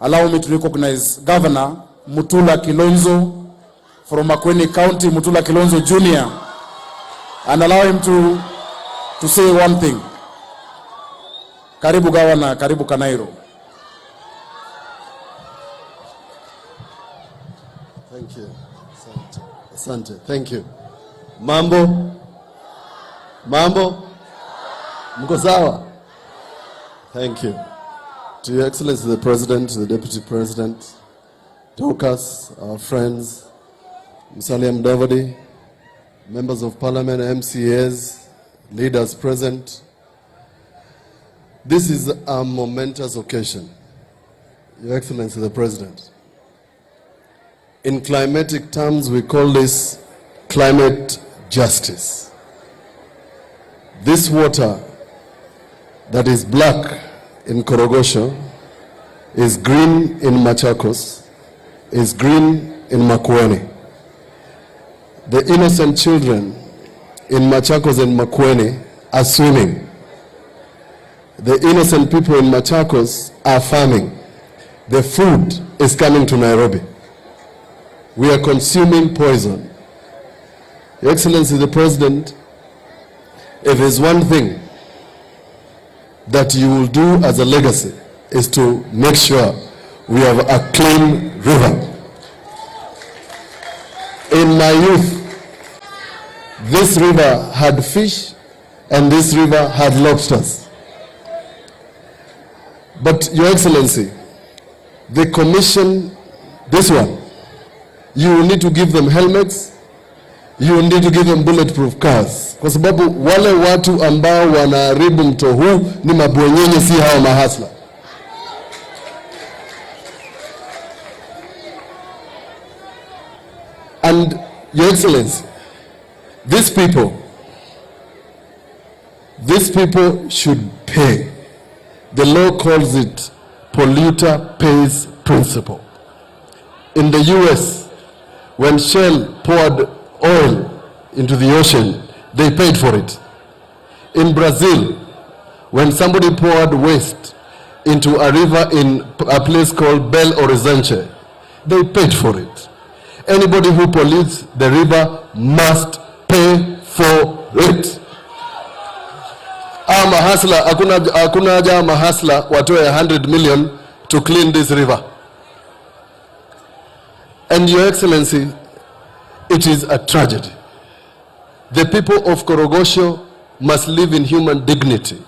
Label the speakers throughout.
Speaker 1: allow me to recognize Governor Mutula Kilonzo from Makueni County, Mutula Kilonzo Jr., and allow him to say one thing. Karibu Governor, karibu Kanairo.
Speaker 2: Thank you. Asante. Thank you. Mambo? Mko sawa? Thank you. To Your Excellency the President, the Deputy President, Tokas, our friends, Musalia Mudavadi, members of Parliament, MCAs, leaders present. This is a momentous occasion, Your Excellency the President. In climatic terms, we call this climate justice. This water that is black in Korogosho is green in Machakos, is green in Makueni. The innocent children in Machakos and Makueni are swimming. The innocent people in Machakos are farming. The food is coming to Nairobi. We are consuming poison. Your Excellency the President, if there's one thing that you will do as a legacy is to make sure we have a clean river. In my youth, this river had fish and this river had lobsters. But Your Excellency, the commission, this one, you will need to give them helmets, you will need to give them bulletproof cars. Kwa sababu wale watu ambao wanaharibu mto huu ni mabwenyenye, si hawa mahasla. And Your Excellency, these people should pay. The law calls it polluter pays principle. In the US, when Shell poured oil into the ocean, they paid for it. In Brazil, when somebody poured waste into a river in a place called Belo Horizonte, they paid for it. Anybody who pollutes the river must pay for it. Mahasla, hakuna haja mahasla watoe 100 million to clean this river. And Your Excellency, it is a tragedy. The people of Korogosho must live in human dignity.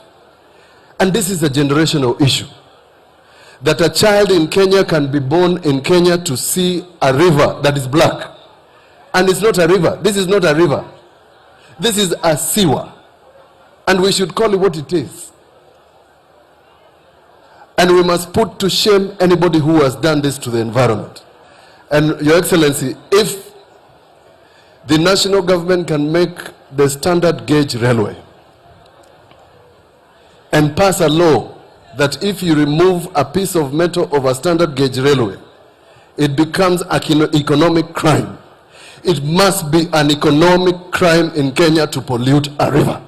Speaker 2: And this is a generational issue. That a child in Kenya can be born in Kenya to see a river that is black. And it's not a river. This is not a river. This is a sewer. And we should call it what it is. And we must put to shame anybody who has done this to the environment. And Your Excellency, if the national government can make the standard gauge railway and pass a law that if you remove a piece of metal of a standard gauge railway, it becomes an economic crime. It must be an economic crime in Kenya to pollute a river.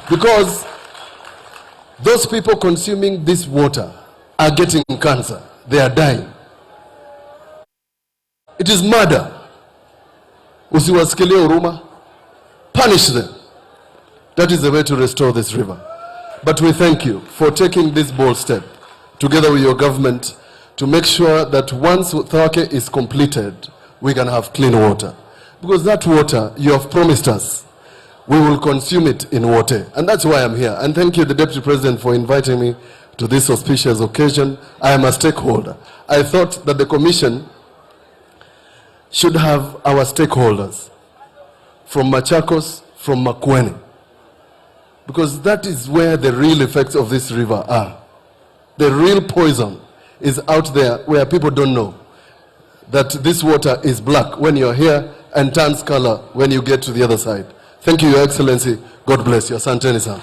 Speaker 2: Because those people consuming this water are getting cancer. They are dying. It is murder. Usiwasikilie huruma. Punish them. That is the way to restore this river. But we thank you for taking this bold step, together with your government, to make sure that once Thawake is completed, we can have clean water. Because that water, you have promised us, we will consume it in water. And that's why I'm here. And thank you, the Deputy President, for inviting me to this auspicious occasion. I am a stakeholder. I thought that the Commission should have our stakeholders from Machakos, from Makueni, because that is where the real effects of this river are. The real poison is out there where people don't know that this water is black when you're here and turns color when you get to the other side. Thank you, Your Excellency. God bless you. Asanteni sana.